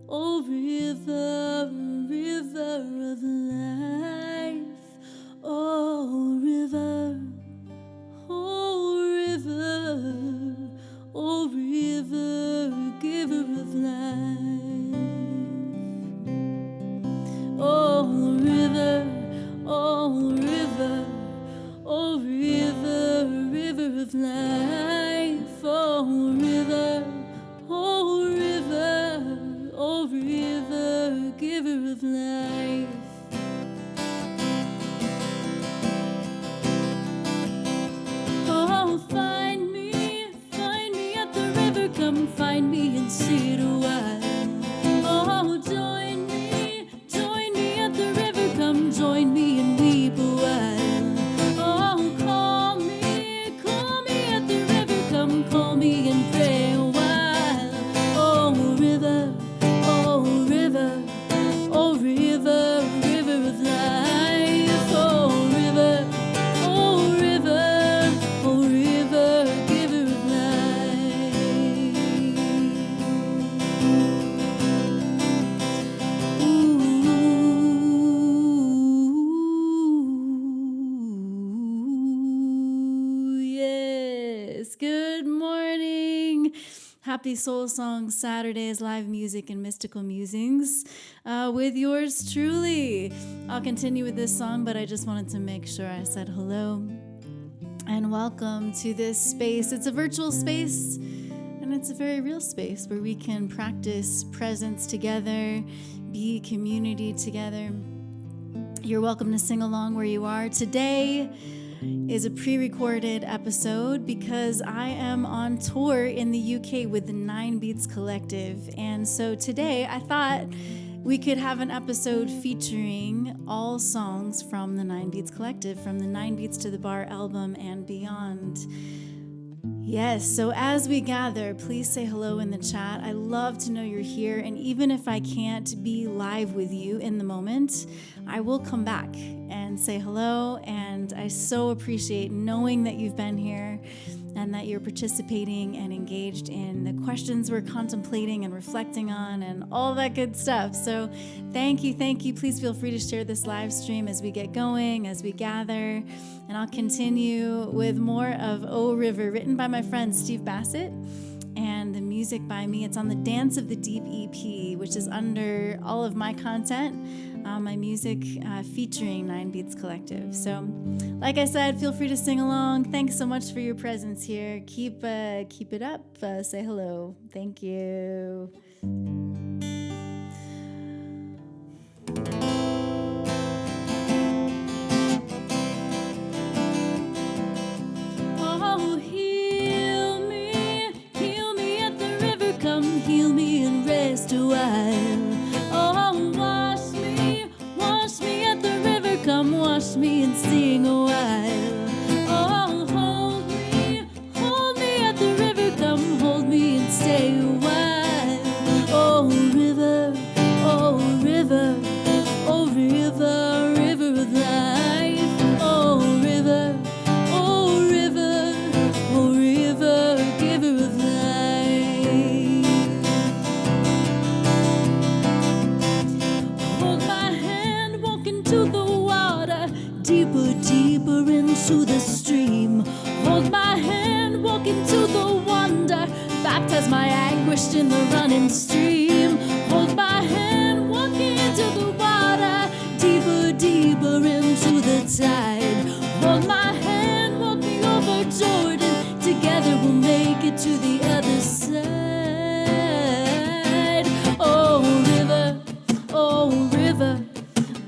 Oh, river, river of life. Oh, river, oh, river, oh, river, giver of life. Oh, river, oh, river, oh, river, river of life. Oh, river, oh, river, oh, river, giver of life. Oh, find me at the river, come find me and sit a while. Oh, join me at the river, come join me and weep a while. Oh, call me at the river, come call me and pray a while. Oh, river, oh, river, oh, river, river of life. Oh, river, oh, river, oh, river, giver of life. Ooh, yes. Good morning. Happy Soul Song Saturdays, live music and mystical musings with yours truly. I'll continue with this song, but I just wanted to make sure I said hello and welcome to this space. It's a virtual space, and it's a very real space where we can practice presence together, be community together. You're welcome to sing along where you are. Today is a pre-recorded episode because I am on tour in the UK with the 9BEATS collective. And so today I thought we could have an episode featuring all songs from the 9BEATS collective, from the 9BEATS to the Bar album and beyond. Yes, so as we gather, please say hello in the chat. I love to know you're here, and even if I can't be live with you in the moment, I will come back and say hello, and I so appreciate knowing that you've been here and that you're participating and engaged in the questions we're contemplating and reflecting on and all that good stuff. So thank you. Please feel free to share this live stream as we get going, as we gather. And I'll continue with more of Oh River, written by my friend Steve Bassett, and the music by me. It's on the Dance of the Deep EP, which is under all of my content, my music featuring 9BEATS Collective. So, like I said, feel free to sing along. Thanks so much for your presence here. Keep it up. Say hello. Thank you. Oh, heal me at the river, come heal me and rest a while. Oh, wash me at the river, come wash me and sing a while. Oh, hold me at the river, come hold me and stay a while. Oh, river, oh, river, oh, river, river of life. Oh, river, oh, river, oh, river, giver of life. Hold my hand, walk into the water, deeper, deeper into the stream. Hold my hand, walk into the wonder, baptize my anguish in the running stream. Hold my hand, walk into the water, deeper, deeper into the tide. Hold my hand, walk me over Jordan, together we'll make it to the other side. Oh, river, oh, river,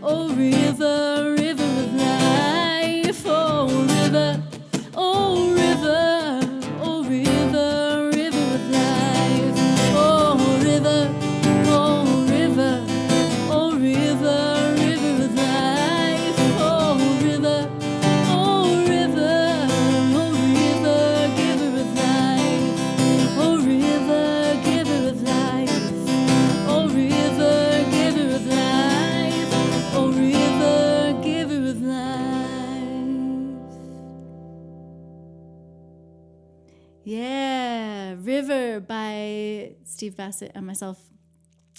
oh, river, river of life. Oh, river, oh, river, oh, river, river of life. Oh, river, oh, river, oh, river, river of life. Oh, river, oh, river, oh, river, giver of life. Oh, river, giver of life. Oh, river, giver of life. Oh, river, giver of life. Yeah, River by Steve Bassett and myself.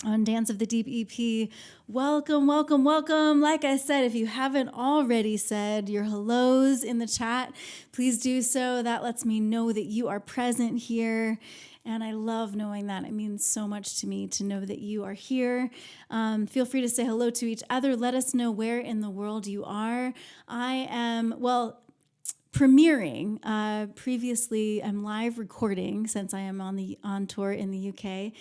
on Dance of the Deep EP. Welcome, welcome, welcome. Like I said, if you haven't already said your hellos in the chat, please do so. That lets me know that you are present here. And I love knowing that. It means so much to me to know that you are here. Feel free to say hello to each other. Let us know where in the world you are. I am, premiering. Previously, I'm live recording since I am on tour in the UK,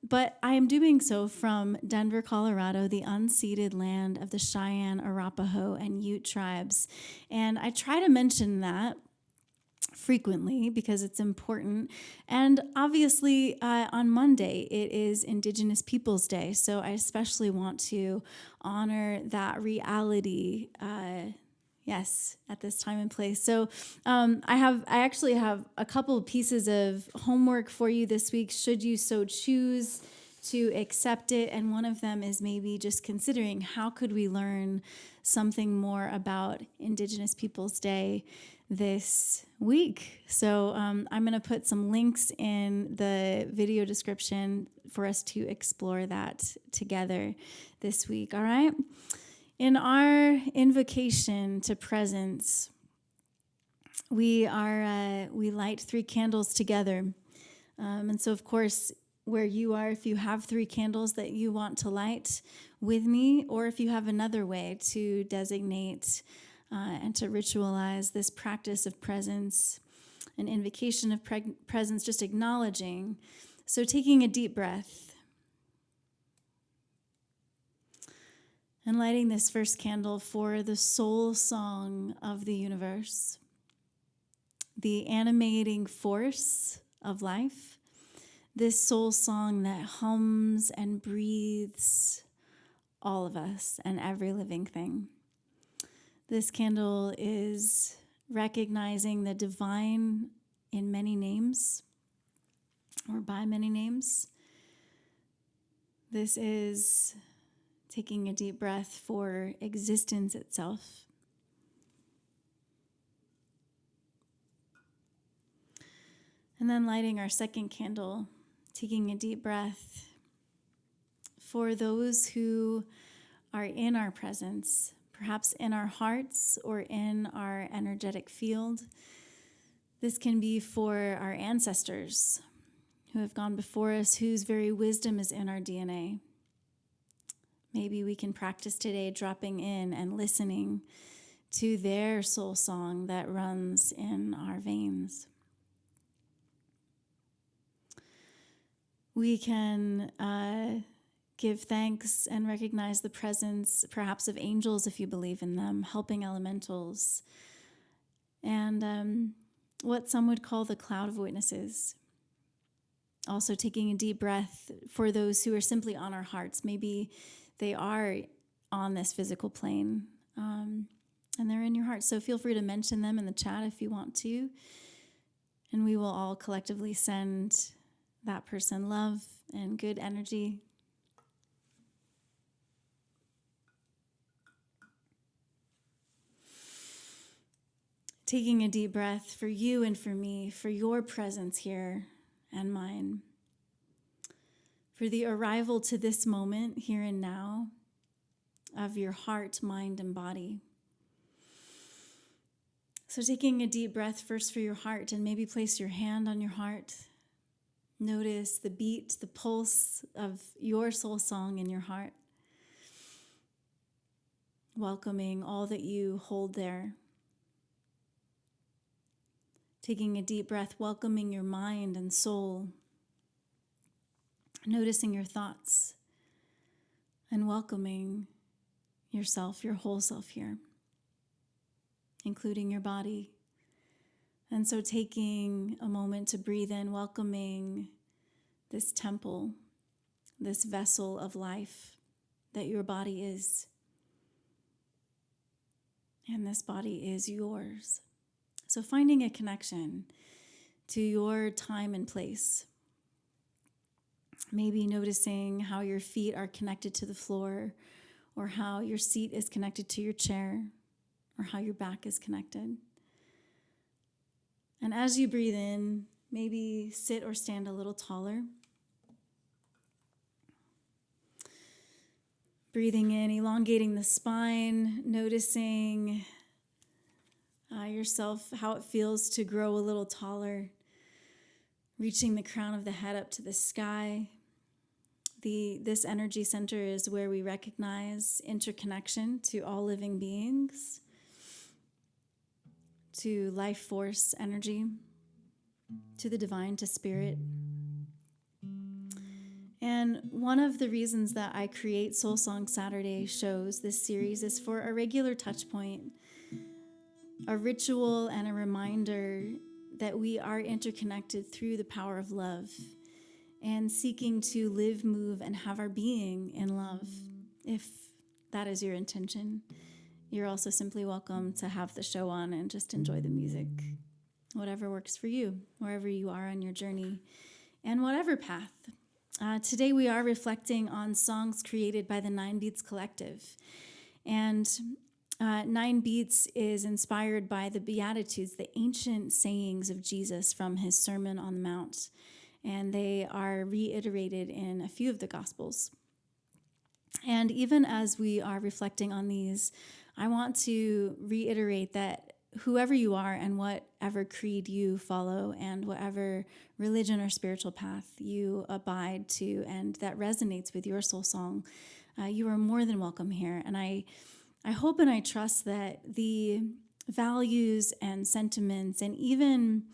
but I am doing so from Denver, Colorado, the unceded land of the Cheyenne, Arapaho, and Ute tribes. And I try to mention that frequently because it's important. And obviously, on Monday, it is Indigenous Peoples Day. So I especially want to honor that reality. Yes, at this time and place. So I actually have a couple of pieces of homework for you this week, should you so choose to accept it. And one of them is maybe just considering how could we learn something more about Indigenous Peoples Day this week. So I'm going to put some links in the video description for us to explore that together this week. All right? In our invocation to presence, we light 3 candles together. And so, of course, where you are, if you have 3 candles that you want to light with me, or if you have another way to designate and to ritualize this practice of presence, an invocation of presence, just acknowledging. So taking a deep breath. And lighting this first candle for the soul song of the universe, the animating force of life, this soul song that hums and breathes all of us and every living thing. This candle is recognizing the divine in many names, or by many names. This is taking a deep breath for existence itself. And then lighting our second candle, taking a deep breath for those who are in our presence, perhaps in our hearts or in our energetic field. This can be for our ancestors who have gone before us, whose very wisdom is in our DNA. Maybe we can practice today dropping in and listening to their soul song that runs in our veins. We can give thanks and recognize the presence, perhaps, of angels, if you believe in them, helping elementals, and what some would call the cloud of witnesses. Also taking a deep breath for those who are simply on our hearts. Maybe they are on this physical plane, and they're in your heart. So feel free to mention them in the chat if you want to. And we will all collectively send that person love and good energy. Taking a deep breath for you and for me, for your presence here and mine. For the arrival to this moment, here and now, of your heart, mind, and body. So taking a deep breath first for your heart, and maybe place your hand on your heart. Notice the beat, the pulse of your soul song in your heart. Welcoming all that you hold there. Taking a deep breath, welcoming your mind and soul. Noticing your thoughts and welcoming yourself, your whole self here, including your body. And so taking a moment to breathe in, welcoming this temple, this vessel of life that your body is. And this body is yours. So finding a connection to your time and place. Maybe noticing how your feet are connected to the floor, or how your seat is connected to your chair, or how your back is connected. And as you breathe in, maybe sit or stand a little taller. Breathing in, elongating the spine, noticing yourself, how it feels to grow a little taller, reaching the crown of the head up to the sky. This energy center is where we recognize interconnection to all living beings, to life force energy, to the divine, to spirit. And one of the reasons that I create Soul Song Saturday shows, this series, is for a regular touch point, a ritual and a reminder that we are interconnected through the power of love and seeking to live, move, and have our being in love. If that is your intention, you're also simply welcome to have the show on and just enjoy the music. Whatever works for you, wherever you are on your journey, and whatever path. Today we are reflecting on songs created by the 9BEATS collective. And 9BEATS is inspired by the Beatitudes, the ancient sayings of Jesus from his Sermon on the Mount. And they are reiterated in a few of the Gospels. And even as we are reflecting on these, I want to reiterate that whoever you are and whatever creed you follow and whatever religion or spiritual path you abide to and that resonates with your soul song, you are more than welcome here. And I hope and I trust that the values and sentiments and even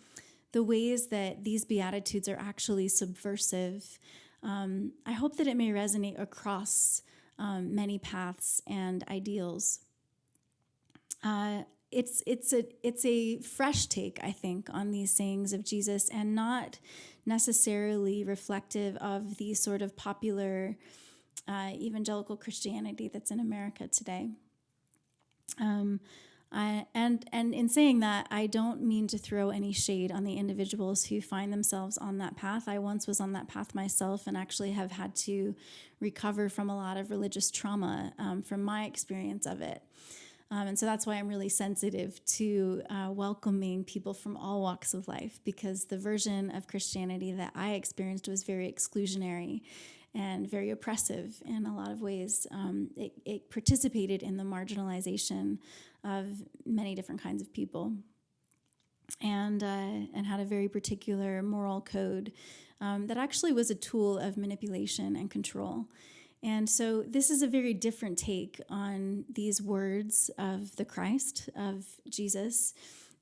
the ways that these Beatitudes are actually subversive, I hope that it may resonate across many paths and ideals. It's a fresh take, I think, on these sayings of Jesus, and not necessarily reflective of the sort of popular evangelical Christianity that's in America today. And in saying that, I don't mean to throw any shade on the individuals who find themselves on that path. I once was on that path myself and actually have had to recover from a lot of religious trauma from my experience of it. And so that's why I'm really sensitive to welcoming people from all walks of life, because the version of Christianity that I experienced was very exclusionary and very oppressive in a lot of ways. It participated in the marginalization of many different kinds of people, and had a very particular moral code that actually was a tool of manipulation and control. And so this is a very different take on these words of the Christ, of Jesus,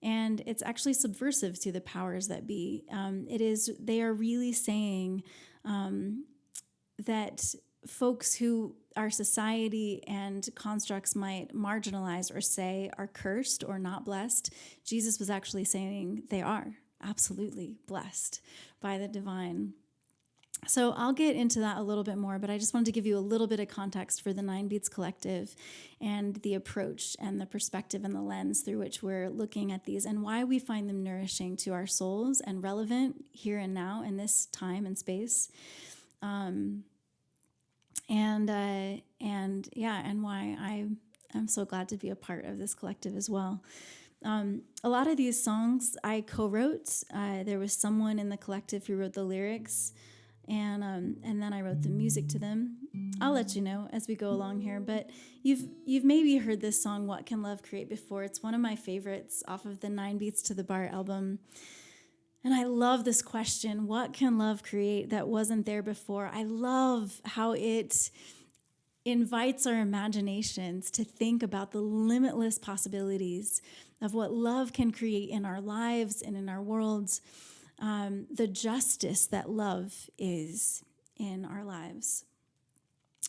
and it's actually subversive to the powers that be. They are really saying that folks who our society and constructs might marginalize or say are cursed or not blessed, Jesus was actually saying they are absolutely blessed by the divine. So I'll get into that a little bit more, but I just wanted to give you a little bit of context for the 9BEATS collective and the approach and the perspective and the lens through which we're looking at these and why we find them nourishing to our souls and relevant here and now in this time and space. And why I'm so glad to be a part of this collective as well. A lot of these songs I co-wrote. There was someone in the collective who wrote the lyrics, and then I wrote the music to them. I'll let you know as we go along here, but you've maybe heard this song, What Can Love Create, before. It's one of my favorites off of the 9BEATS to the Bar album. And I love this question, what can love create that wasn't there before? I love how it invites our imaginations to think about the limitless possibilities of what love can create in our lives and in our worlds, the justice that love is in our lives,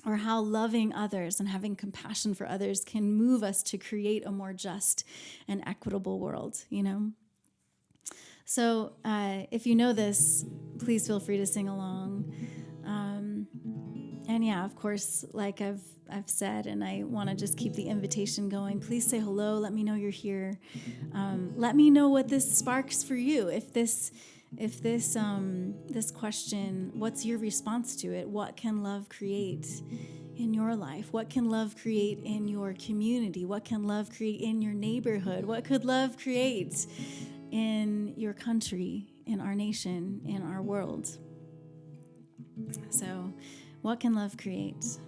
or how loving others and having compassion for others can move us to create a more just and equitable world, you know? So if you know this, please feel free to sing along. And yeah, of course, like I've said, and I want to just keep the invitation going, please say hello. Let me know you're here. Let me know what this sparks for you. If this question, what's your response to it? What can love create in your life? What can love create in your community? What can love create in your neighborhood? What could love create in your country, in our nation, in our world? So, what can love create?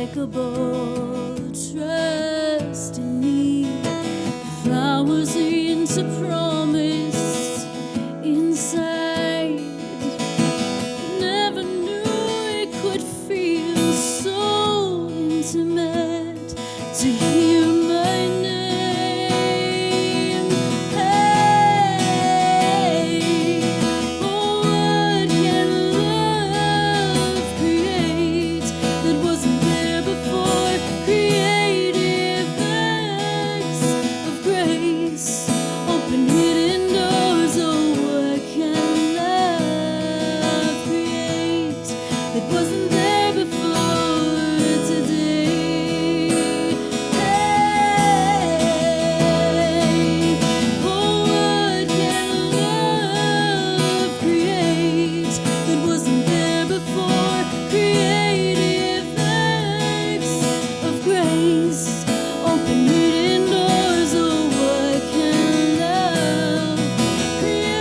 unbreakable trust in me. Flowers into promise inside. Never knew it could feel so intimate to hear my name. Hey, oh, what can love create that wasn't there before? Creative acts of grace, open hidden doors. Oh, what can love create that wasn't there before today? Hey, oh, what can love create that wasn't there before? Creative acts of grace, open hidden doors. Oh, what can love create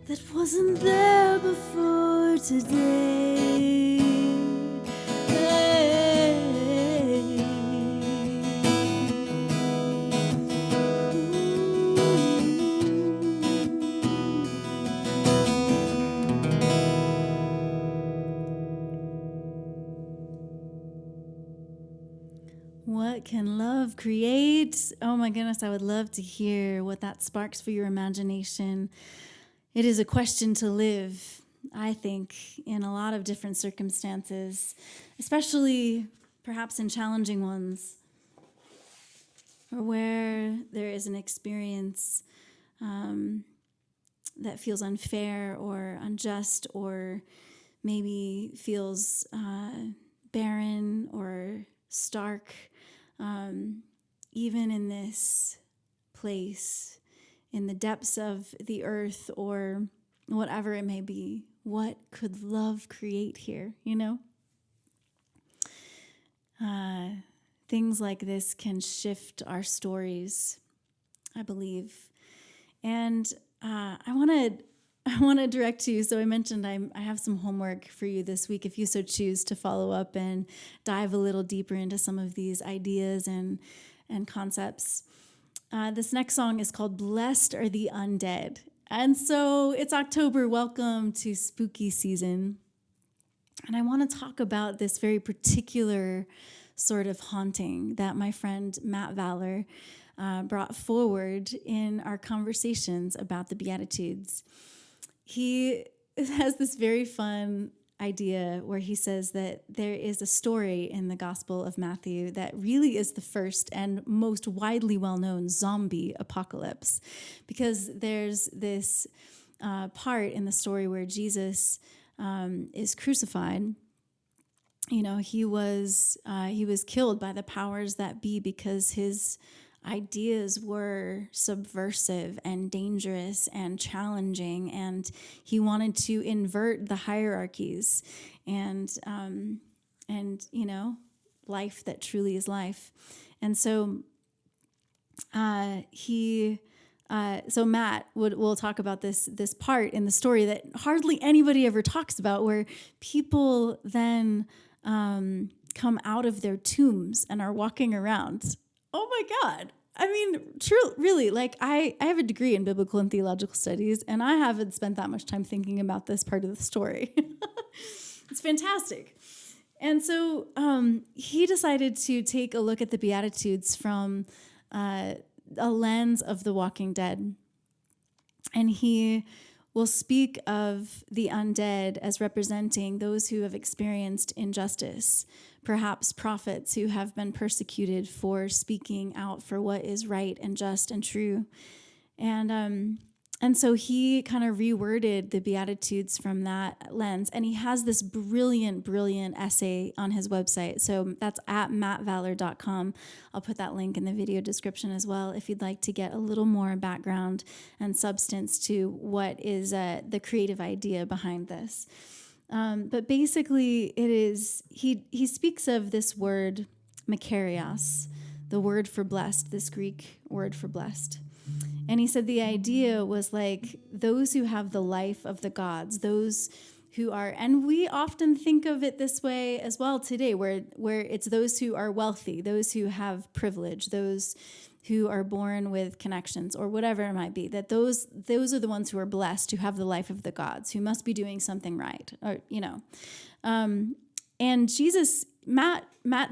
that wasn't there before today? Hey. What can love create? Oh my goodness, I would love to hear what that sparks for your imagination. It is a question to live, I think, in a lot of different circumstances, especially perhaps in challenging ones, or where there is an experience that feels unfair or unjust, or maybe feels barren or stark. Even in this place, in the depths of the earth, or whatever it may be, what could love create here, you know? Things like this can shift our stories, I believe. And I want to direct you. So I mentioned I have some homework for you this week, if you so choose to follow up and dive a little deeper into some of these ideas and concepts. This next song is called "Blessed Are the Undead." And so it's October. Welcome to spooky season. And I want to talk about this very particular sort of haunting that my friend Matt Valor brought forward in our conversations about the Beatitudes. He has this very fun idea where he says that there is a story in the Gospel of Matthew that really is the first and most widely well-known zombie apocalypse, because there's this part in the story where Jesus is crucified. You know, he was killed by the powers that be because his ideas were subversive and dangerous and challenging, and he wanted to invert the hierarchies and you know, life that truly is life. And so so Matt will talk about this part in the story that hardly anybody ever talks about, where people then come out of their tombs and are walking around. Oh my God. I mean, really, like I have a degree in biblical and theological studies, and I haven't spent that much time thinking about this part of the story. It's fantastic. And so he decided to take a look at the Beatitudes from a lens of the Walking Dead. And he will speak of the undead as representing those who have experienced injustice, perhaps prophets who have been persecuted for speaking out for what is right and just and true. And so he kind of reworded the Beatitudes from that lens. And he has this brilliant essay on his website. So that's at mattvalor.com. I'll put that link in the video description as well if you'd like to get a little more background and substance to what is the creative idea behind this. But basically, it is, he speaks of this word, makarios, the word for blessed, this Greek word for blessed. And he said the idea was like those who have the life of the gods, those who are, and we often think of it this way as well today, where it's those who are wealthy, those who have privilege, those who are born with connections or whatever it might be, that those are the ones who are blessed, who have the life of the gods, who must be doing something right, or, you know. And Jesus, Matt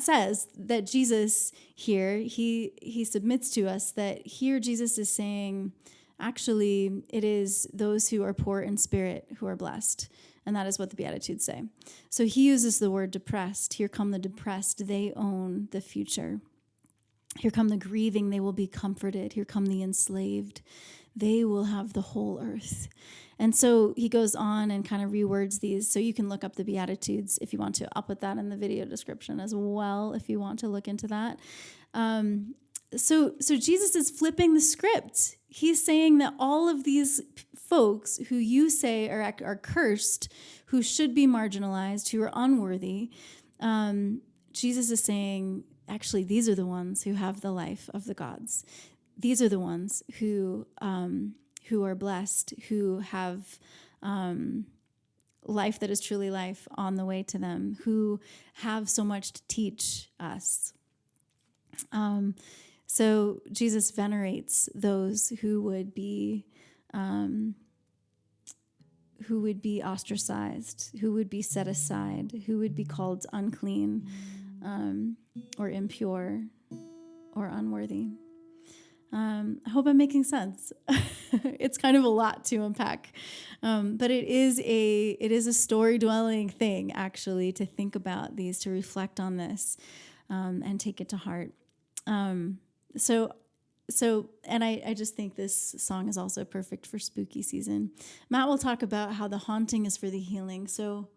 says that Jesus here, he submits to us that here Jesus is saying, actually, it is those who are poor in spirit who are blessed. And that is what the Beatitudes say. So he uses the word depressed. Here come the depressed. They own the future. Here come the grieving. They will be comforted. Here come the enslaved. They will have the whole earth. And so he goes on and kind of rewords these. So you can look up the Beatitudes if you want to. I'll put that in the video description as well if you want to look into that. So Jesus is flipping the script. He's saying that all of these folks who you say are cursed, who should be marginalized, who are unworthy, Jesus is saying, actually, these are the ones who have the life of the gods. These are the ones who are blessed, who have life that is truly life on the way to them, who have so much to teach us. So Jesus venerates those who would be ostracized, who would be set aside, who would be called unclean, or impure, or unworthy. I hope I'm making sense. It's kind of a lot to unpack, but it is a story-dwelling thing, actually, to think about these, to reflect on this, and take it to heart. And I just think this song is also perfect for spooky season. Matt will talk about how the haunting is for the healing. So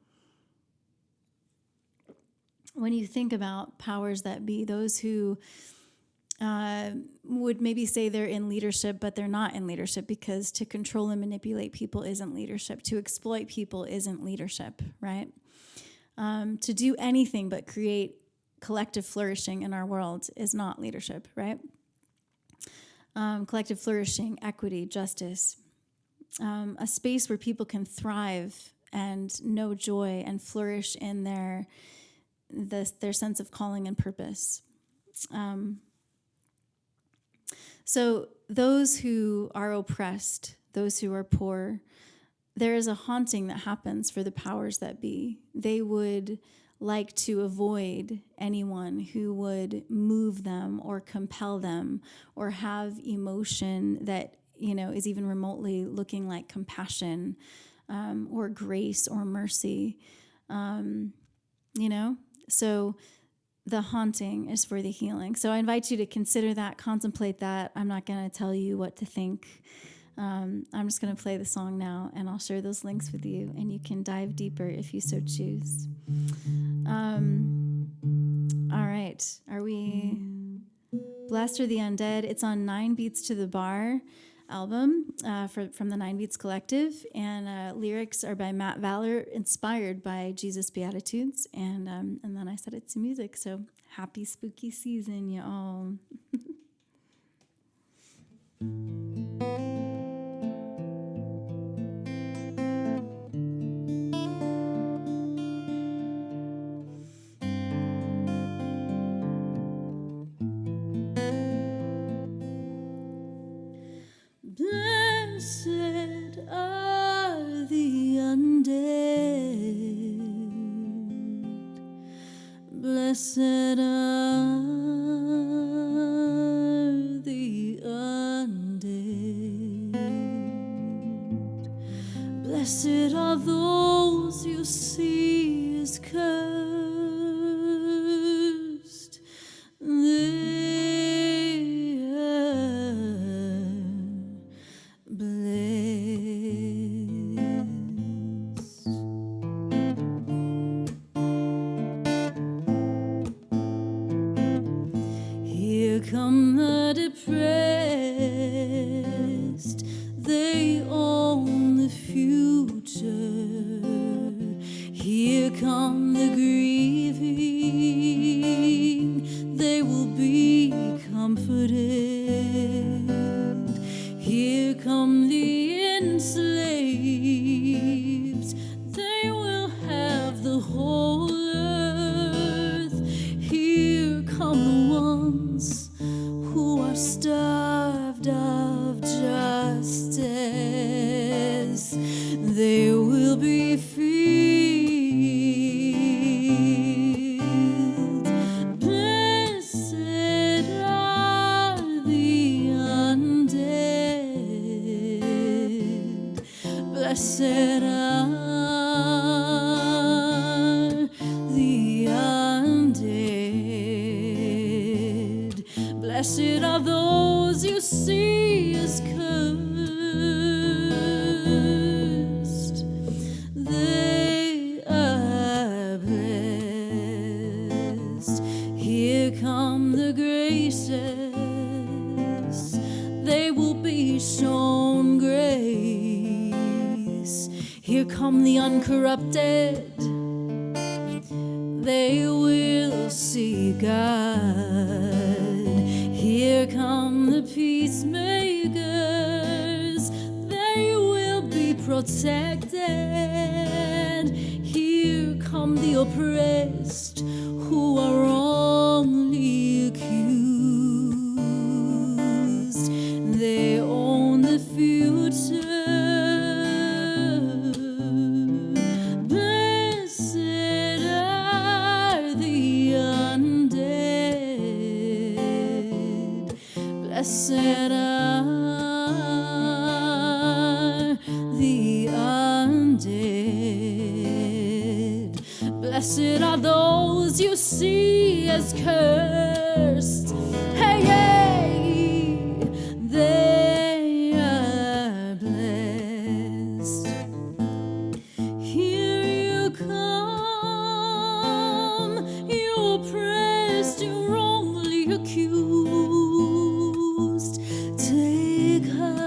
when you think about powers that be, those who would maybe say they're in leadership, but they're not in leadership, because to control and manipulate people isn't leadership. To exploit people isn't leadership, right? To do anything but create collective flourishing in our world is not leadership, right? Collective flourishing, equity, justice, a space where people can thrive and know joy and flourish in their sense of calling and purpose. So those who are oppressed, those who are poor, there is a haunting that happens for the powers that be. They would like to avoid anyone who would move them or compel them or have emotion that, is even remotely looking like compassion, or grace or mercy, So the haunting is for the healing. So I invite you to consider that, contemplate that. I'm not going to tell you what to think. I'm just going to play the song now, and I'll share those links with you, and you can dive deeper if you so choose. All right. Are we Blessed Are the Undead? It's on 9BEATS to the Bar album from the 9BEATS Collective, and lyrics are by Matt Valor, inspired by Jesus Beatitudes, and then I set it to music. So happy spooky season, y'all. Blessed are the undead. Blessed are the undead. Blessed are those you see as cursed. They are blessed. Here come the depressed. They own the future. Here come the grieving. enslaved. They will have the whole earth. Here come the ones who are starved of justice. They will be filled. Blessed are the undead. Blessed are the undead. Blessed are those you see as cursed. They are blessed. Here come the gracious. They will be shown grace. Here come the uncorrupted. They will see God. Here come the peacemakers. They will be protected. Here come the oppressed who are wrongly accused. They own the future. Blessed are the undead. Blessed are the undead. Blessed are those you see as cursed. Hey, hey, they are blessed. Here you come, you oppressed, you wrongly accused. Take heart,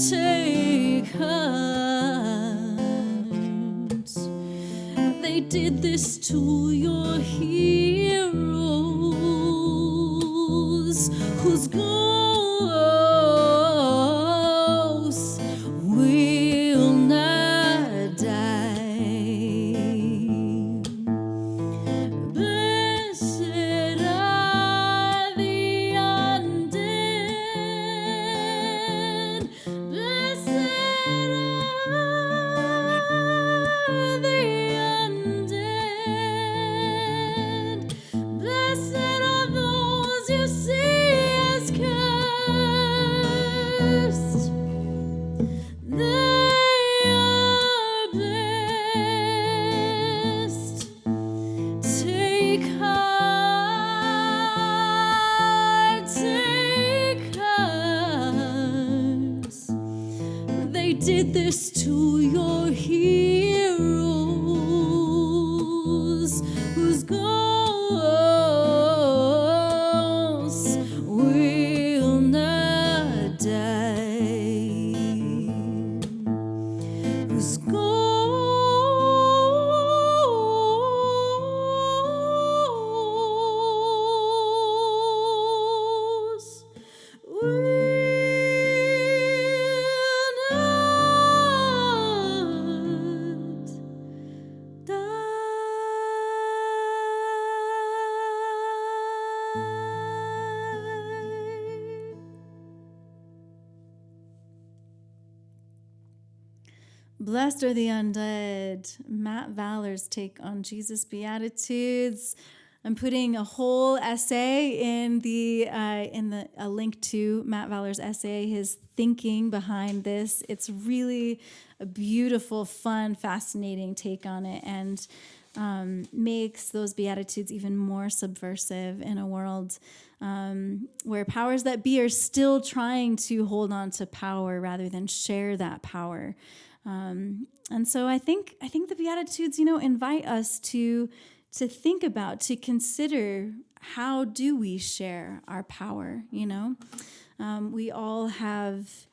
take heart. They did this to your heroes, whose ghosts will not die. Blessed are the undead. Blessed are the undead. Blessed are those you see as cursed. They are blessed. Take heart, take heart. They did this to your heroes, whose ghosts will not die. Whose ghosts will not die. Blessed are the undead. Matt Valler's take on Jesus' Beatitudes. I'm putting a whole essay in a link to Matt Valler's essay, his thinking behind this. It's really a beautiful, fun, fascinating take on it, and makes those Beatitudes even more subversive in a world where powers that be are still trying to hold on to power rather than share that power. And so I think the Beatitudes, invite us to think about, to consider, how do we share our power? We all have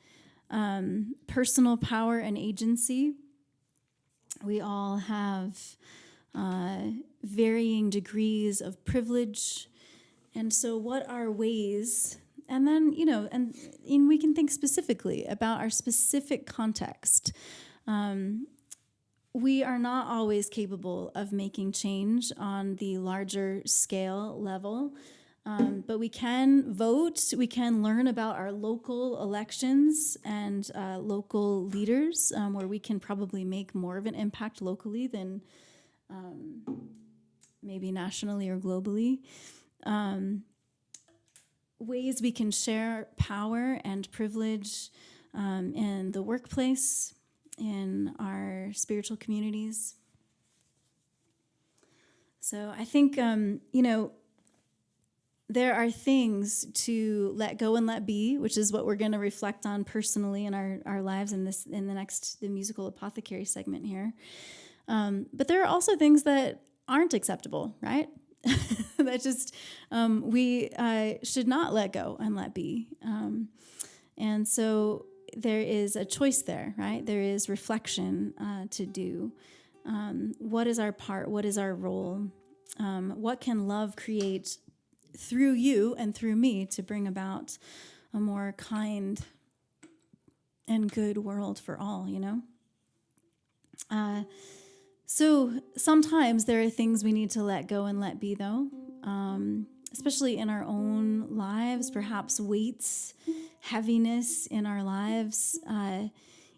personal power and agency. We all have varying degrees of privilege. And so what are ways And then, and we can think specifically about our specific context. We are not always capable of making change on the larger scale level, but we can vote. We can learn about our local elections and local leaders, where we can probably make more of an impact locally than maybe nationally or globally. Ways we can share power and privilege in the workplace, in our spiritual communities. So I think, there are things to let go and let be, which is what we're going to reflect on personally in our lives in the Musical Apothecary segment here. But there are also things that aren't acceptable, right? That just we should not let go and let be. And so there is a choice there, right? There is reflection to do. What is our part? What is our role? What can love create through you and through me to bring about a more kind and good world for all, So sometimes there are things we need to let go and let be, though, especially in our own lives, perhaps weights, heaviness in our lives,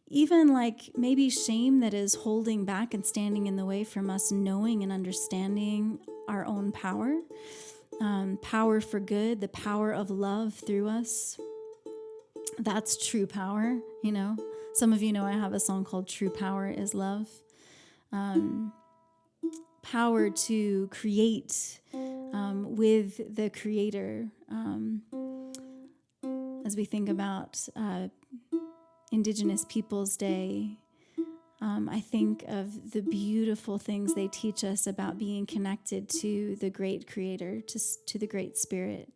even like maybe shame that is holding back and standing in the way from us knowing and understanding our own power. Power for good, the power of love through us. That's true power, Some of you know I have a song called True Power is Love. Power to create with the Creator. As we think about Indigenous Peoples Day, I think of the beautiful things they teach us about being connected to the great Creator, to the Great Spirit,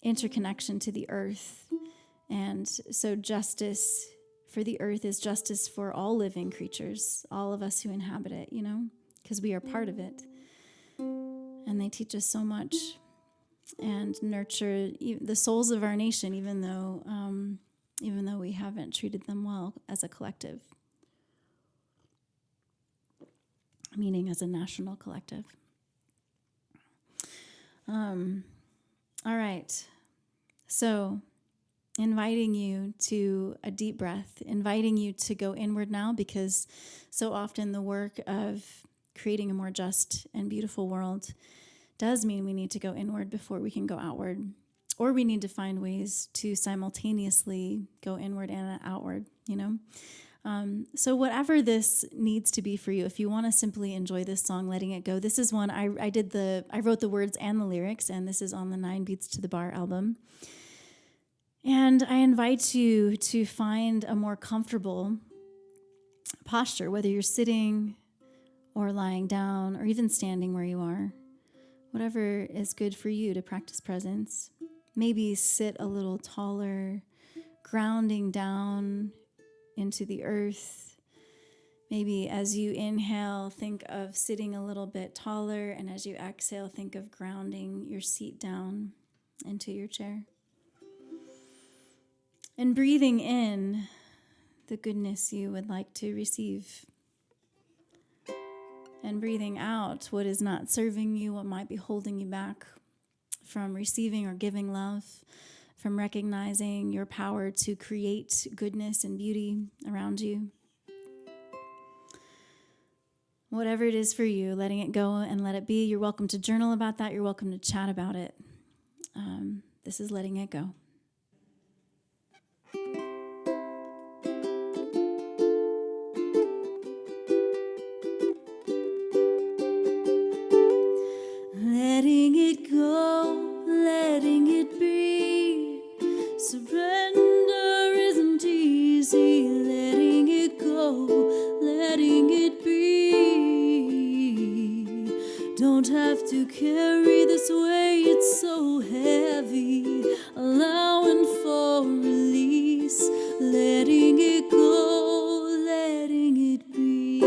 interconnection to the earth. And so justice for the earth is justice for all living creatures, all of us who inhabit it, because we are part of it. And they teach us so much and nurture the souls of our nation, even though we haven't treated them well as a collective. Meaning as a national collective. All right. So, inviting you to a deep breath, inviting you to go inward now, because so often the work of creating a more just and beautiful world does mean we need to go inward before we can go outward, or we need to find ways to simultaneously go inward and outward, So whatever this needs to be for you, if you want to simply enjoy this song, Letting It Go, this is one I wrote the words and the lyrics, and this is on the 9BEATS to the Bar album. And I invite you to find a more comfortable posture, whether you're sitting or lying down or even standing where you are, whatever is good for you to practice presence. Maybe sit a little taller, grounding down into the earth. Maybe as you inhale, think of sitting a little bit taller, and as you exhale, think of grounding your seat down into your chair. And breathing in the goodness you would like to receive. And breathing out what is not serving you, what might be holding you back from receiving or giving love, from recognizing your power to create goodness and beauty around you. Whatever it is for you, letting it go and let it be. You're welcome to journal about that. You're welcome to chat about it. This is Letting It Go. Letting it go, letting it be. Surrender isn't easy. Letting it go, letting it be. Don't have to carry this weight, it's so heavy. Allowing for release, letting it go, letting it be.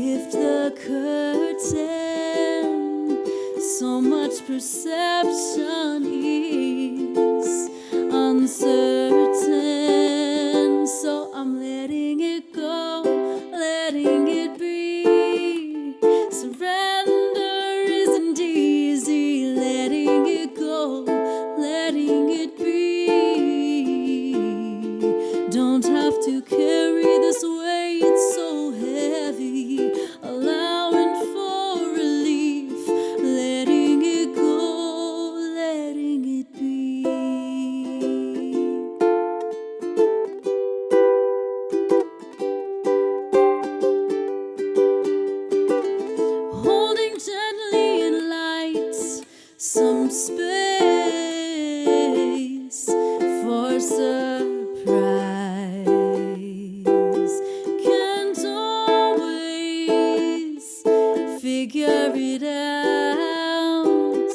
lift the curtain. So much perception is uncertain. So I'm letting it go, letting it be. Surrender isn't easy, letting it go, letting it be. Don't have to carry this weight so heavy, allowing for relief, letting it go, letting it be. Holding gently in light some space for surprise. Can't always figure it out.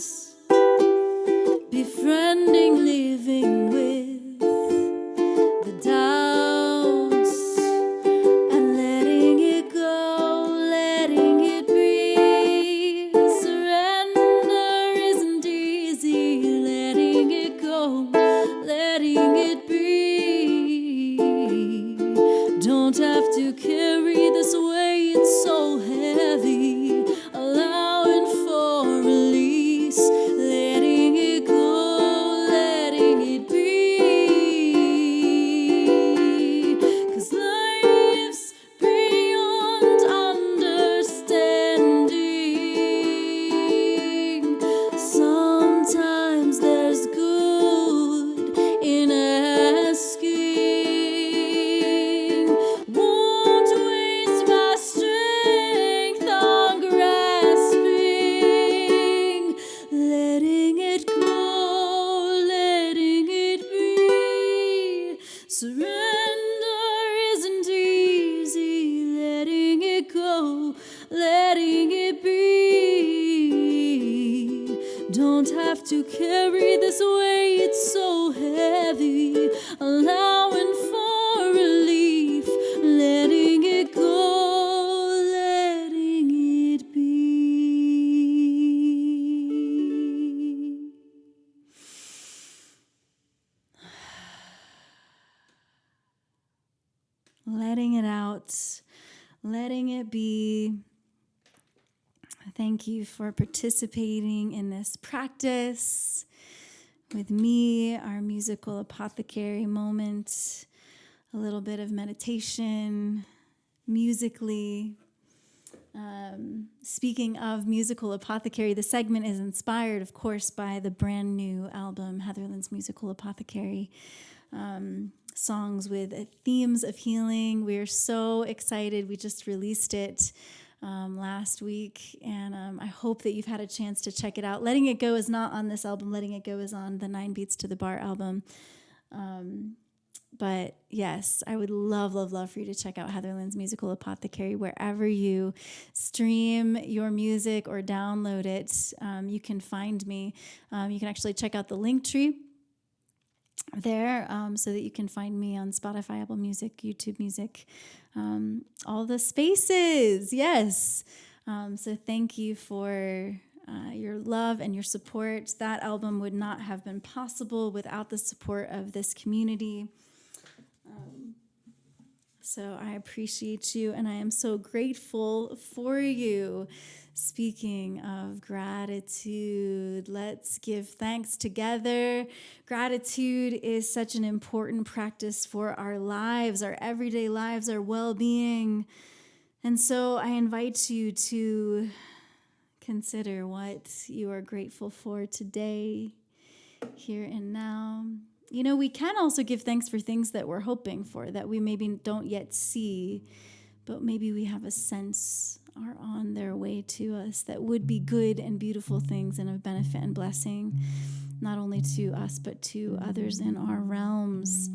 Befriending, living with the doubts and letting it go, letting it be. Surrender isn't easy, letting it go, letting it be. Don't have to carry this weight so heavy, allowing for release, letting it go, letting it be. 'Cause life's beyond understanding. Sometimes there's good in asking. Won't waste my strength on grasping, letting it go, letting it be. Surrender isn't easy, letting it go, letting it be. Don't have to carry this weight so heavy, allowing for relief, letting it go, letting it be. Letting it out, letting it be. Thank you for participating in this practice with me, our musical apothecary moment, a little bit of meditation, musically. Speaking of Musical Apothecary, the segment is inspired, of course, by the brand new album, Heatherland's Musical Apothecary. Songs with themes of healing. We are so excited. We just released it last week, and I hope that you've had a chance to check it out. Letting It Go is not on this album. Letting It Go is on the 9BEATS to the Bar album. But yes, I would love, love, love for you to check out Heatherland's Musical Apothecary wherever you stream your music or download it. You can find me. You can actually check out the Linktree there, so that you can find me on Spotify, Apple Music, YouTube Music, all the spaces. Yes. So thank you for your love and your support. That album would not have been possible without the support of this community. So I appreciate you, and I am so grateful for you. Speaking of gratitude, let's give thanks together. Gratitude is such an important practice for our lives, our everyday lives, our well-being. And so I invite you to consider what you are grateful for today, here and now. You know, we can also give thanks for things that we're hoping for, that we maybe don't yet see, but maybe we have a sense are on their way to us that would be good and beautiful things and of benefit and blessing, not only to us, but to others in our realms.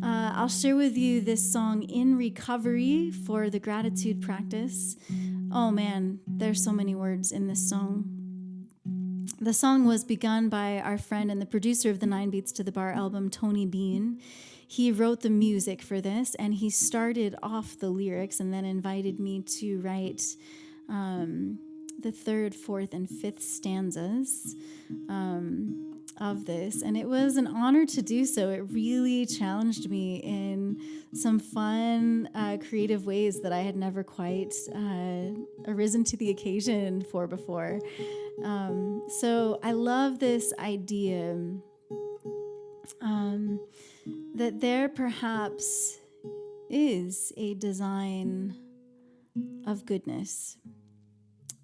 I'll share with you this song, In Recovery, for the gratitude practice. Oh man, there's so many words in this song. The song was begun by our friend and the producer of the 9BEATS to the Bar album, Tony Bean. he wrote the music for this, and he started off the lyrics and then invited me to write the third, fourth, and fifth stanzas of this, and it was an honor to do so. It really challenged me in some fun, creative ways that I had never quite arisen to the occasion for before. So I love this idea that there perhaps is a design of goodness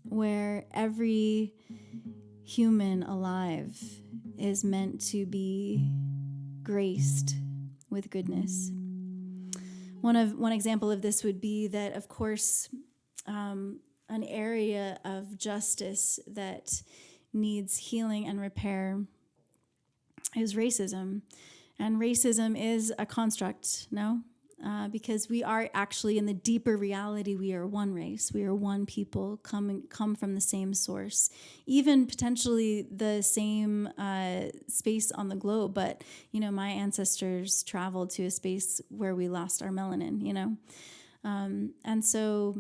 where every human alive is meant to be graced with goodness. One example of this would be that, of course, an area of justice that needs healing and repair is racism. And racism is a construct, no? Because we are actually, in the deeper reality, we are one race. We are one people, come from the same source, even potentially the same space on the globe. But, my ancestors traveled to a space where we lost our melanin, and so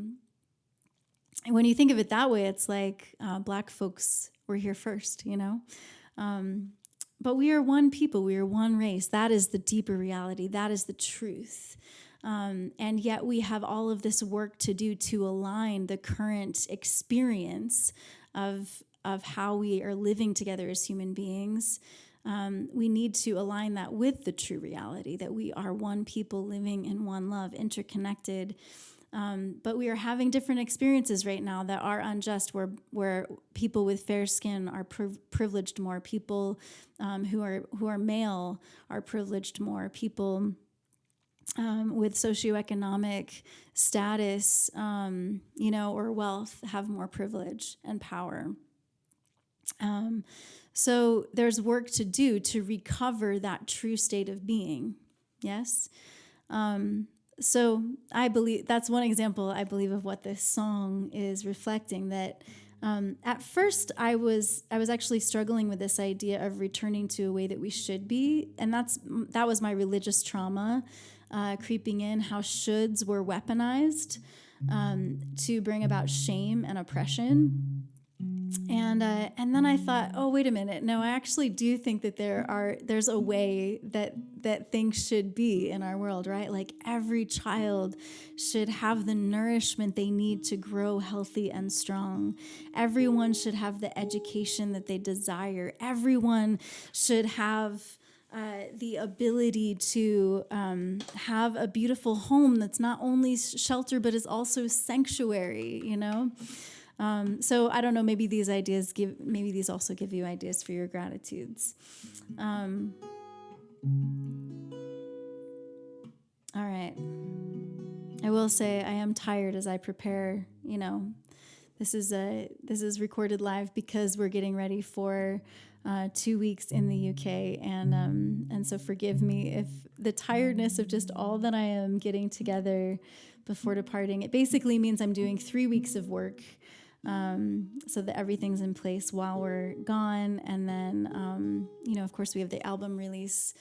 when you think of it that way, it's like Black folks were here first, But we are one people, we are one race. That is the deeper reality. That is the truth. And yet we have all of this work to do to align the current experience of how we are living together as human beings. We need to align that with the true reality, that we are one people living in one love, interconnected. But we are having different experiences right now that are unjust, where people with fair skin are privileged more, people who are male are privileged more, people with socioeconomic status, or wealth have more privilege and power. So there's work to do to recover that true state of being. Yes. So I believe that's one example, I believe, of what this song is reflecting, that at first I was actually struggling with this idea of returning to a way that we should be. And that was my religious trauma creeping in, how shoulds were weaponized to bring about shame and oppression. And then I thought, oh, wait a minute. No, I actually do think that there's a way that things should be in our world, right? Like every child should have the nourishment they need to grow healthy and strong. Everyone should have the education that they desire. Everyone should have the ability to have a beautiful home that's not only shelter, but is also sanctuary, So I don't know, maybe these also give you ideas for your gratitudes. All right. I will say I am tired as I prepare, This is recorded live because we're getting ready for 2 weeks in the UK, and so forgive me if the tiredness of just all that I am getting together before departing. It basically means I'm doing 3 weeks of work, so that everything's in place while we're gone, and then of course we have the album release.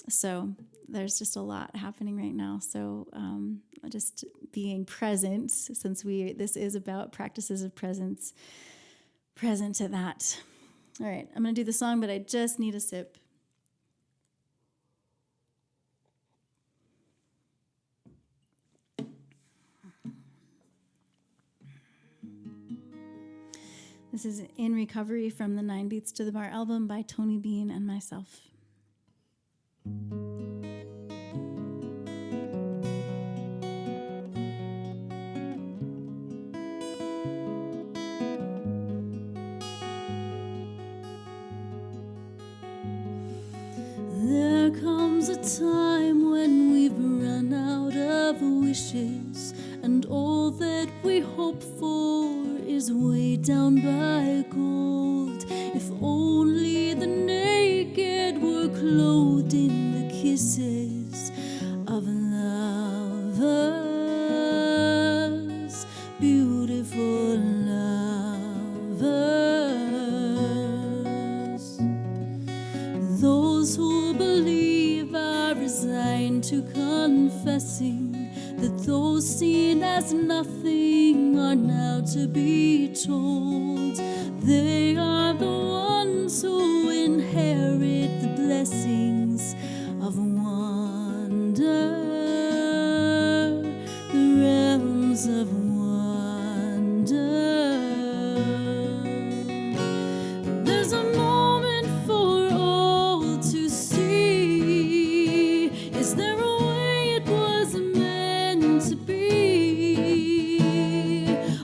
So there's just a lot happening right now. So just being present, since this is about practices of presence, present to that. All right, I'm going to do the song, but I just need a sip. This is In Recovery from the 9BEATS to the Bar album by Tony Bean and myself. There comes a time when we've run out of wishes, and all that we hope for is weighed down by gold. If only the naked were clothed in the kisses of lovers, beautiful lovers. Those who believe nothing are now to be told. They are the ones who inherit the blessings of wonder, the realms of wonder. There's a moment for all to see. Is there a way it was meant to be?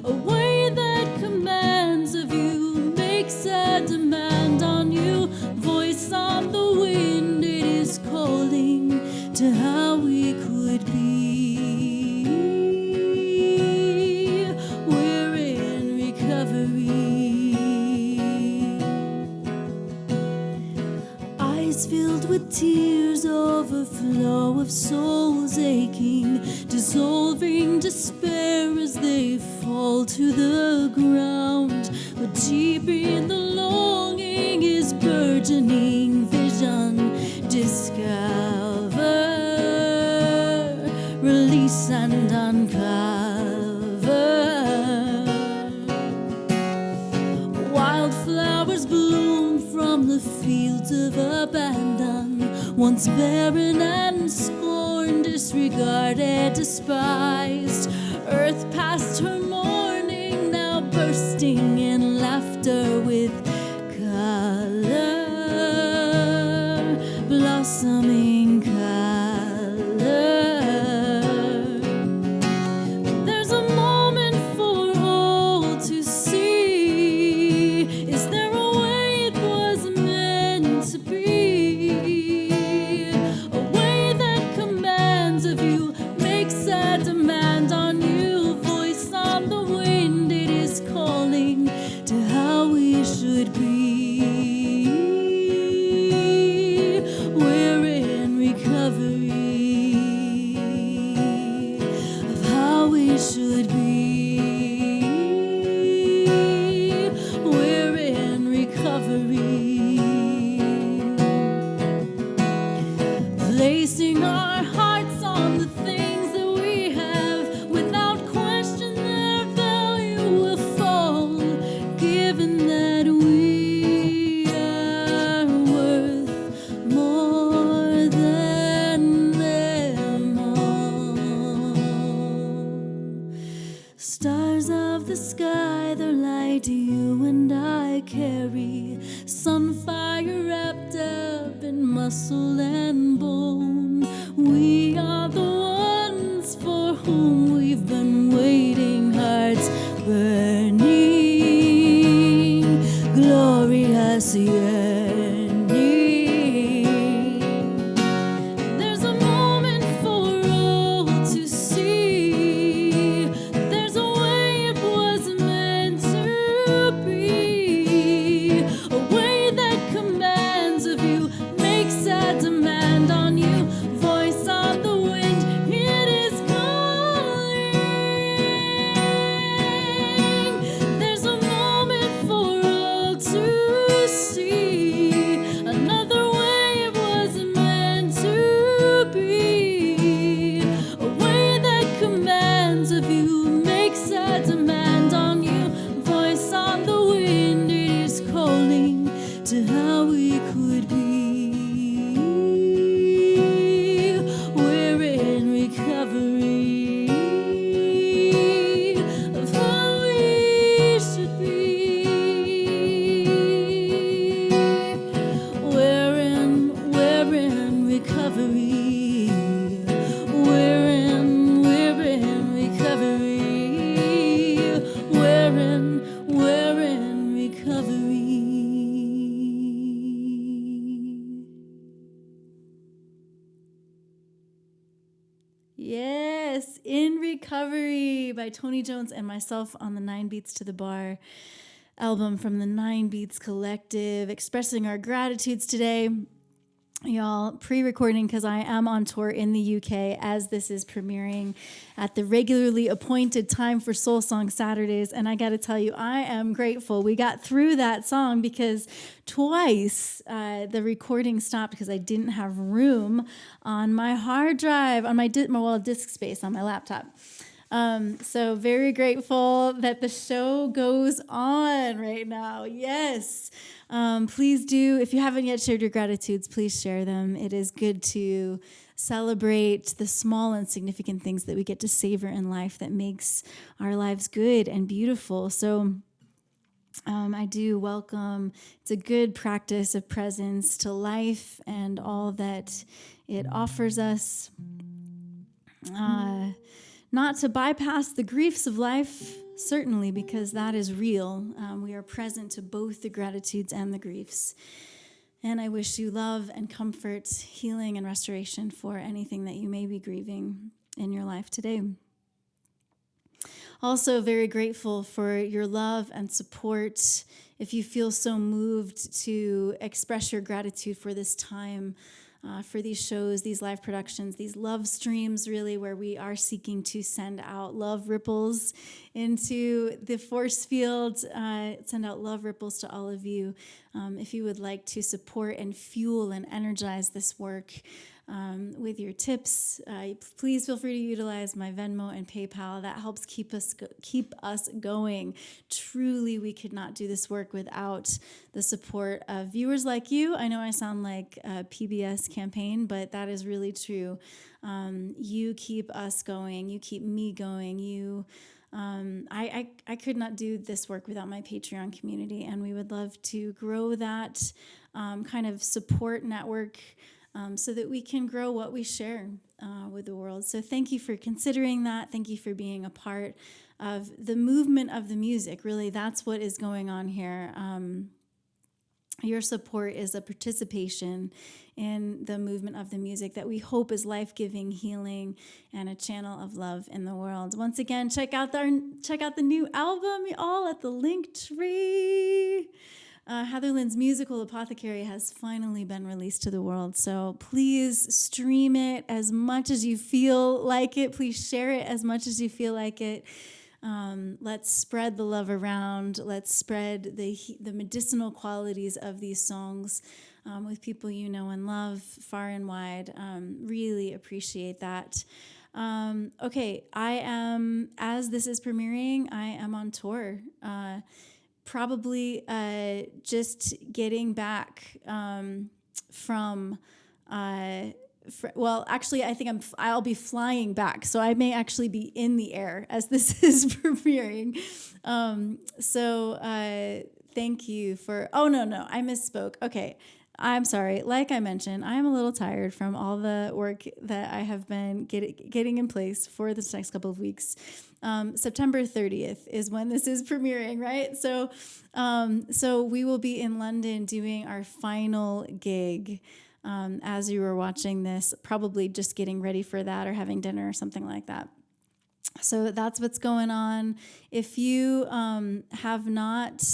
A way that commands of you, makes a demand on you. Voice on the wind, it is calling to how we could be. We're in recovery. Eyes filled with tears, overflow of souls aching, dissolving despair as they fall to the ground. But deep in the longing is burgeoning vision. Discover, release and uncover. Wildflowers bloom from the fields of abandon, once barren and scorned, disregarded, despised. Earth past her mourning, now bursting in laughter with color, blossoming color. There's a moment for all to see. Is there a way it was meant to be? A way that commands of you, makes a demand on you. Voice on the wind, it is calling to how we should be. We're in recovery of how we should be. We're in recovery, placing our hearts on the things that we have. Without question, their value will fall, given that we are worth more than them all. Stars of the sky, their light you and I carry. Sunfire wrapped up in muscle and bone. We are the ones for whom we've been waiting. Hearts burning, glorious yearning. There's a moment for all to see. There's a way it was meant to be. A way that commands of you, makes a demand on you. Voice on the wind, it is calling. There's a moment for all to see. Another way it was meant to be. A way that commands of you, makes a demand on you. Voice on the wind, it is calling to how we could be. We're in recovery of how we should be. We're in recovery. We're in recovery. We're in recovery. Yes, In Recovery by Tony Jones and myself on the 9BEATS to the Bar album from the 9BEATS Collective, expressing our gratitudes today. Y'all, pre-recording because I am on tour in the UK as this is premiering at the regularly appointed time for Soul Song Saturdays. And I got to tell you, I am grateful. We got through that song because twice the recording stopped because I didn't have room on my hard drive, on my disk space on my laptop. So very grateful that the show goes on right now. Yes. Please do, if you haven't yet shared your gratitudes, please share them. It is good to celebrate the small and significant things that we get to savor in life that makes our lives good and beautiful. So I do welcome, it's a good practice of presence to life and all that it offers us. Not to bypass the griefs of life, certainly, because that is real. We are present to both the gratitudes and the griefs. And I wish you love and comfort, healing and restoration for anything that you may be grieving in your life today. Also, very grateful for your love and support. If you feel so moved to express your gratitude for this time, for these shows, these live productions, these love streams, really, where we are seeking to send out love ripples into the force field, send out love ripples to all of you. If you would like to support and fuel and energize this work, with your tips, please feel free to utilize my Venmo and PayPal. That helps keep us going. Truly, we could not do this work without the support of viewers like you. I know I sound like a PBS campaign, but that is really true. You keep us going. You keep me going. I could not do this work without my Patreon community, and we would love to grow that kind of support network. So that we can grow what we share with the world. So thank you for considering that. Thank you for being a part of the movement of the music. Really, that's what is going on here. Your support is a participation in the movement of the music that we hope is life-giving, healing, and a channel of love in the world. Once again, check out the new album, y'all, at the Linktree. Heather Lynn's Musical Apothecary has finally been released to the world, so please stream it as much as you feel like it. Please share it as much as you feel like it. Let's spread the love around. Let's spread the medicinal qualities of these songs with people you know and love far and wide. Really appreciate that. Okay, as this is premiering, I am on tour. Probably just getting back from, well, actually, I think I'll be flying back, so I may actually be in the air as this is premiering. Thank you for, oh, no, I misspoke. Okay, I'm sorry. Like I mentioned, I am a little tired from all the work that I have been getting in place for this next couple of weeks. September 30th is when this is premiering, right? So we will be in London doing our final gig. As you were watching this, probably just getting ready for that or having dinner or something like that. So that's what's going on. If you have not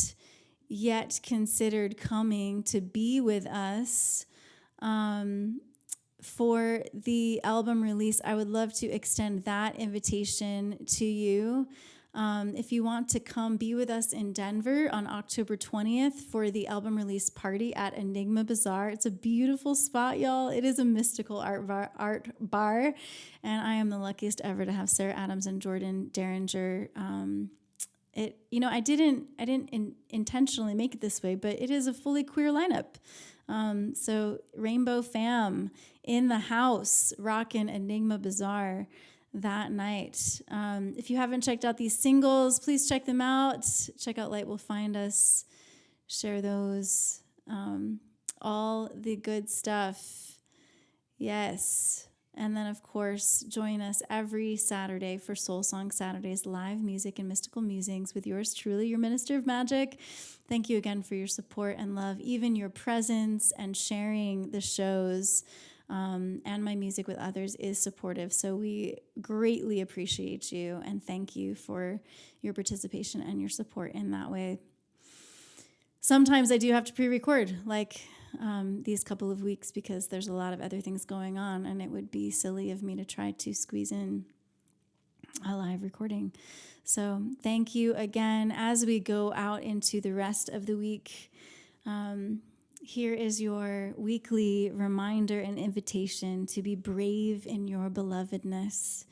yet considered coming to be with us for the album release, I would love to extend that invitation to you. If you want to come be with us in Denver on October 20th for the album release party at Enigma Bazaar. It's a beautiful spot, y'all. It is a mystical art bar, and I am the luckiest ever to have Sarah Adams and Jordan Derringer. I didn't intentionally make it this way, but it is a fully queer lineup. So Rainbow Fam in the house, rockin' Enigma Bazaar that night. If you haven't checked out these singles, please check them out. Check out Light Will Find Us. Share those. All the good stuff. Yes. And then, of course, join us every Saturday for Soul Song Saturdays, live music and mystical musings with yours truly, your Minister of Magic. Thank you again for your support and love, even your presence and sharing the shows and my music with others is supportive. So we greatly appreciate you and thank you for your participation and your support in that way. Sometimes I do have to pre-record, like these couple of weeks, because there's a lot of other things going on, and it would be silly of me to try to squeeze in a live recording. So thank you again. As we go out into the rest of the week, here is your weekly reminder and invitation to be brave in your belovedness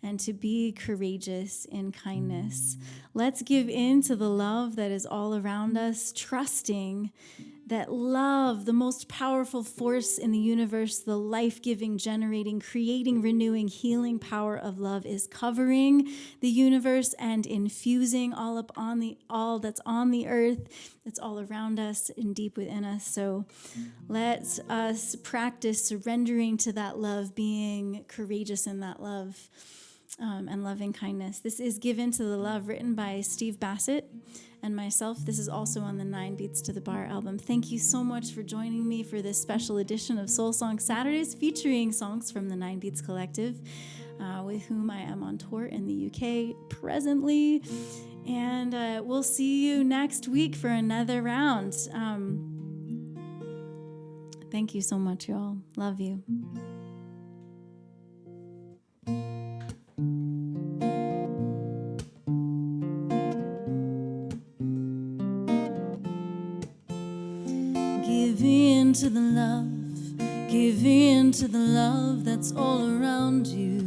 and to be courageous in kindness. Let's give in to the love that is all around us, trusting that love, the most powerful force in the universe, the life-giving, generating, creating, renewing, healing power of love is covering the universe and infusing all that's on the earth. It's all around us and deep within us. So let us practice surrendering to that love, being courageous in that love, and loving kindness. This is Given to the Love, written by Steve Bassett and myself. This is also on the 9BEATS to the Bar album. Thank you so much for joining me for this special edition of Soul Song Saturdays, featuring songs from the 9BEATS Collective, with whom I am on tour in the UK presently. And we'll see you next week for another round. Thank you so much, y'all. Love you. Give in to the love, give in to the love that's all around you,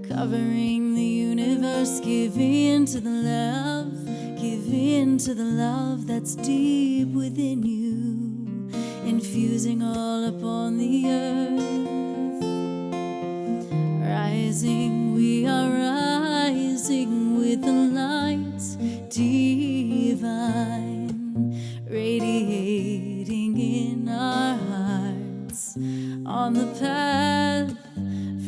covering the universe. Give in to the love, give in to the love that's deep within you, infusing all upon the earth. Rising, we are rising with the light divine, radiating in our hearts, on the path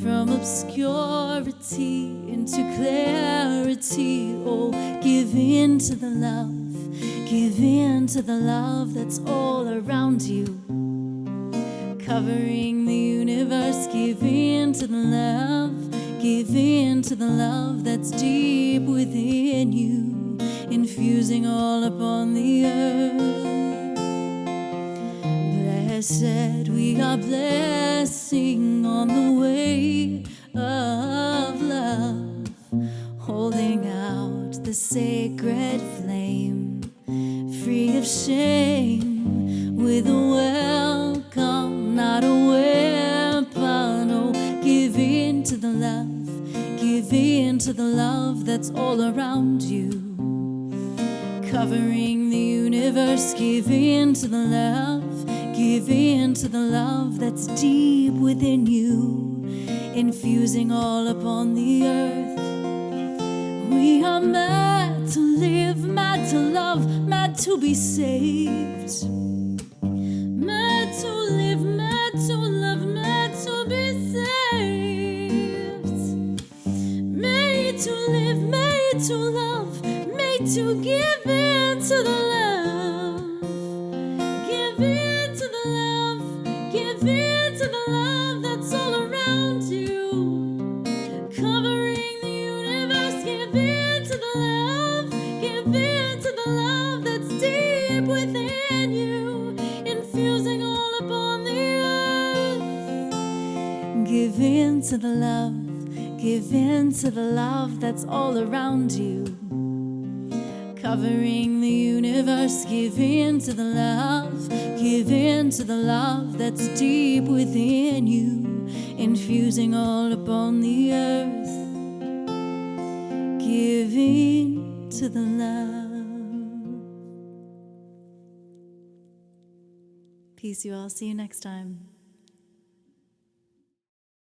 from obscurity into clarity. Oh, give in to the love, give in to the love that's all around you, covering the universe. Give in to the love, give in to the love that's deep within you, infusing all upon the earth. Blessed, we are blessing on the way of love, holding out the sacred flame, free of shame, with a welcome, not a weapon. Oh, give in to the love, give in to the love that's all around you, covering the universe. Give in to the love, give in to the love that's deep within you, infusing all upon the earth. We are meant to live, meant to love, meant to be saved, meant to live, meant to love, meant to be saved, made to live, made to love, made to give in to the love. Give in to the love, give in to the love that's all around you, covering the universe. Give in to the love, give in to the love that's deep within you, infusing all upon the earth. Give in to the love, give in to the love that's all around you, covering the universe. Give in to the love, give in to the love that's deep within you, infusing all upon the earth. Give in to the love. Peace, you all. See you next time.